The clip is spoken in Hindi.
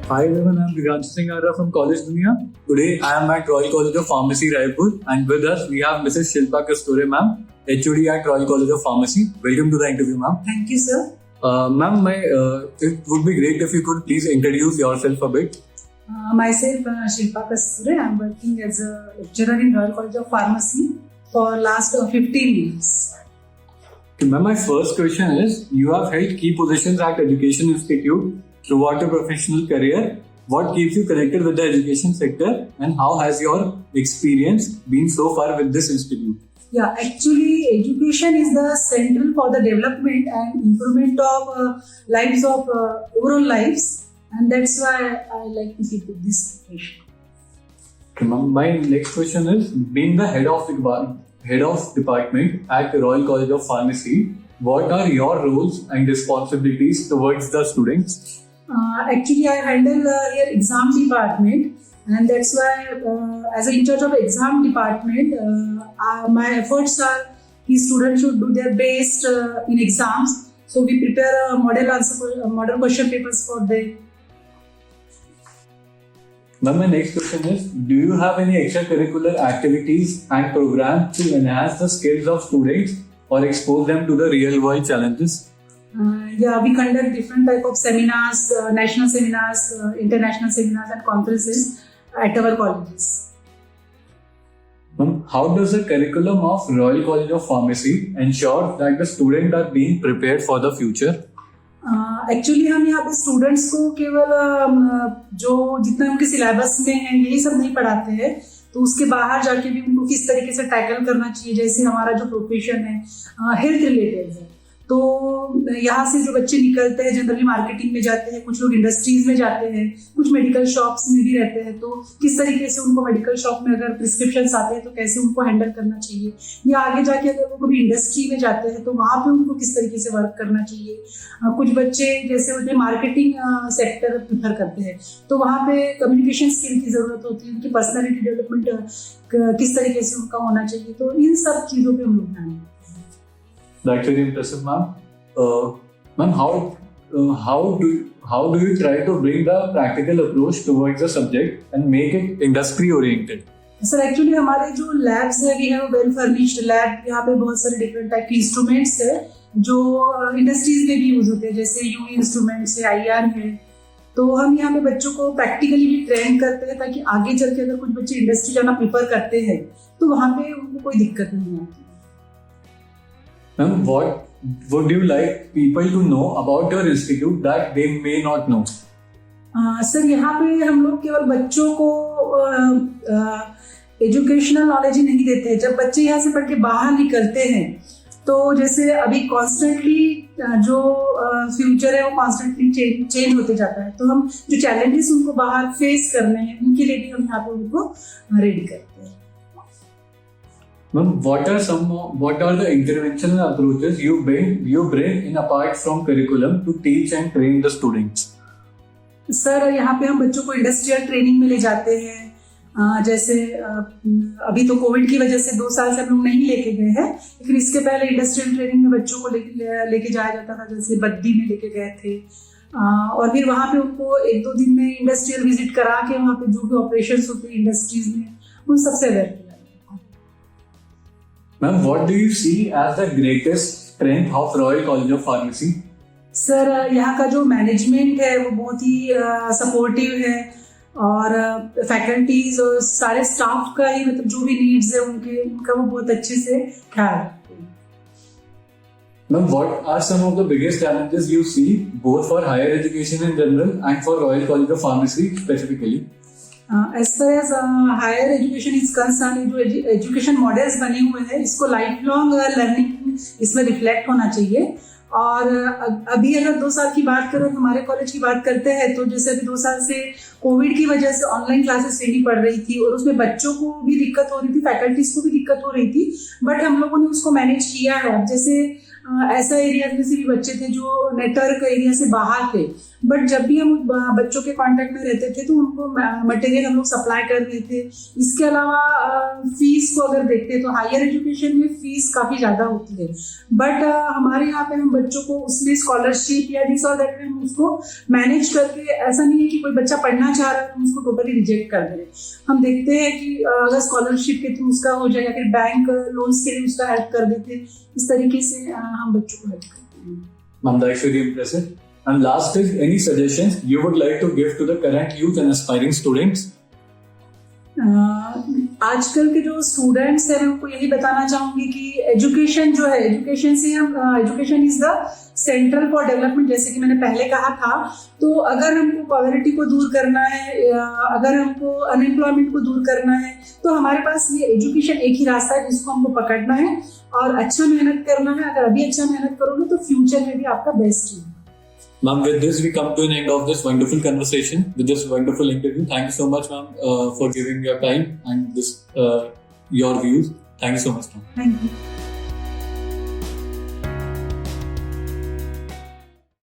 Hi everyone, I'm Divyanshu Singh Arya from College Dunia. Today I am at Royal College of Pharmacy, Raipur, and with us we have Mrs. Shilpa Kasturi ma'am, HOD at Royal College of Pharmacy. Welcome to the interview, ma'am. Thank you, sir. Ma'am, it would be great if you could please introduce yourself a bit. Myself, Shilpa Kasturi. I'm working as a lecturer in Royal College of Pharmacy for last 15 years. Okay, ma'am, my first question is, you have held key positions at Education Institute throughout your professional career. What keeps you connected with the education sector and how has your experience been so far with this institute? Yeah, actually, education is the central for the development and improvement of lives of overall lives, and that's why I like to keep this profession. Okay, ma'am, my next question is, being the head of department at the Royal College of Pharmacy, what are your roles and responsibilities towards the students? Actually, I handle here exam department, and that's why as an in charge of exam department, my efforts are these students should do their best in exams. So we prepare a model question papers for them. Ma'am, my next question is, do you have any extracurricular activities and programs to enhance the skills of students or expose them to the real world challenges? We conduct different type of seminars, national seminars, international seminars and conferences at our colleges. Ma'am, how does the curriculum of Royal College of Pharmacy ensure that the students are being prepared for the future? Actually हम यहाँ पे स्टूडेंट्स को केवल जो जितना उनके सिलेबस में है यही सब नहीं पढ़ाते हैं, तो उसके बाहर जाके भी उनको किस तरीके से टैकल करना चाहिए. जैसे हमारा जो प्रोफेशन है हेल्थ रिलेटेड है, तो यहाँ से जो बच्चे निकलते हैं जनरली मार्केटिंग में जाते हैं, कुछ लोग इंडस्ट्रीज में जाते हैं, कुछ मेडिकल शॉप्स में भी रहते हैं, तो किस तरीके से उनको मेडिकल शॉप में अगर प्रिस्क्रिप्शंस आते हैं तो कैसे उनको हैंडल करना चाहिए, या आगे जाके अगर वो कभी इंडस्ट्री में जाते हैं तो वहाँ पे उनको किस तरीके से वर्क करना चाहिए. कुछ बच्चे जैसे होते मार्केटिंग सेक्टर प्रीफर करते हैं, तो वहाँ पे कम्युनिकेशन स्किल की जरूरत होती है, उनकी पर्सनैलिटी डेवलपमेंट किस तरीके से उनका होना चाहिए, तो इन सब चीज़ों पर हम लोग ध्यान देते हैं. That's very impressive, ma'am. Ma'am, how do you try to bring the practical approach towards the subject and make it industry oriented? Sir actually हमारे जो लैब्स है, we have well furnished lab. यहाँ पे बहुत सारे डिफरेंट टाइप के इंस्ट्रूमेंट्स है जो इंडस्ट्रीज में भी यूज होते हैं, जैसे यूवी इंस्ट्रूमेंट्स है, IR है. तो हम यहाँ पे बच्चों को प्रैक्टिकली भी ट्रेन करते हैं ताकि आगे चल के अगर कुछ बच्चे इंडस्ट्री जाना प्रीफर करते हैं तो वहाँ पे उनको कोई दिक्कत नहीं आती. Ma'am, what would you like people to know about your institute that they may not know? Sir यहाँ पे हम लोग केवल बच्चों को एजुकेशनल नॉलेज ही नहीं देते हैं. जब बच्चे यहाँ से पढ़ के बाहर निकलते हैं तो जैसे अभी कॉन्स्टेंटली जो फ्यूचर है वो कॉन्स्टेंटली चेंज होते जाता है, तो हम जो चैलेंजेस उनको बाहर फेस करने हैं उनके लिए भी हम यहाँ पे उनको रेडी करते हैं. Ma'am, what are the interventional approaches you bring in apart from curriculum to teach and train the students? Sir यहाँ पे हम बच्चों को इंडस्ट्रियल ट्रेनिंग में ले जाते हैं. जैसे अभी तो कोविड की वजह से 2 साल से हम लोग नहीं लेके गए हैं, लेकिन इसके पहले इंडस्ट्रियल ट्रेनिंग में बच्चों को लेके जाया जाता था. जैसे बद्दी में लेके गए थे, और फिर वहाँ पे उनको 1-2 दिन में इंडस्ट्रियल विजिट करा के वहाँ पे जो भी ऑपरेशंस होते हैं इंडस्ट्रीज में उन सबसे aware. Ma'am, what do you see as the greatest strength of Royal College of Pharmacy? Sir यहाँ का जो मैनेजमेंट है वो बहुत ही सपोर्टिव है, और फैकल्टीज और सारे स्टाफ का ही मतलब जो भी नीड्स है उनका वो बहुत अच्छे से ख्याल रखते हैं. Ma'am, what are some of the biggest challenges you see both for higher education in general and for Royal College of Pharmacy specifically? As far as higher education is concerned, जो एजुकेशन मॉडल्स बने हुए हैं इसको लाइफ लॉन्ग लर्निंग इसमें रिफ्लेक्ट होना चाहिए. और अभी अगर 2 साल की बात करें, हमारे कॉलेज की बात करते हैं, तो जैसे अभी 2 साल से कोविड की वजह से ऑनलाइन क्लासेस लेनी पड़ रही थी और उसमें बच्चों को भी दिक्कत हो रही थी, फैकल्टीज को भी दिक्कत हो रही थी, बट हम लोगों ने उसको मैनेज किया है. जैसे ऐसा एरिया में से भी बच्चे थे जो नेटवर्क एरिया से बाहर थे, बट जब भी हम बच्चों के कांटेक्ट में रहते थे तो उनको मटेरियल हम लोग सप्लाई कर रहे थे। इसके अलावा फीस को अगर देखते तो हायर एजुकेशन में फीस काफ़ी ज़्यादा होती है, बट हमारे यहाँ पे हम बच्चों को उसमें स्कॉलरशिप या दिस और दैट हम उसको मैनेज करके, ऐसा नहीं है कि कोई बच्चा पढ़ना चाह रहा है हम उसको टोटली रिजेक्ट कर दें। हम देखते हैं कि अगर स्कॉलरशिप के थ्रू उसका हो जाए या फिर बैंक लोन्स के लिए उसका हेल्प कर देते, इस तरीके से हम बच्चों को हेल्प करते हैं। Ma'am, that's very impressive. And last is, any suggestions you would like to give to the current youth and aspiring students? आजकल के जो स्टूडेंट्स हैं मैं उनको यही बताना चाहूंगी कि एजुकेशन जो है, एजुकेशन से हम education is the central for development, जैसे कि मैंने पहले कहा था। तो अगर हमको पॉवर्टी को दूर करना है, अगर हमको अनएम्प्लॉयमेंट को दूर करना है, तो हमारे पास ये एजुकेशन एक ही रास्ता है जिसको हमको पकड़ना है और अच्छा मेहनत करना है। अगर अभी अच्छा मेहनत करोगे तो फ्यूचर में भी आपका बेस्ट है। Ma'am, with this we come to an end of this wonderful conversation, with this wonderful interview. Thank you so much, ma'am, for giving your time and this your views. Thank you so much, ma'am. Thank you.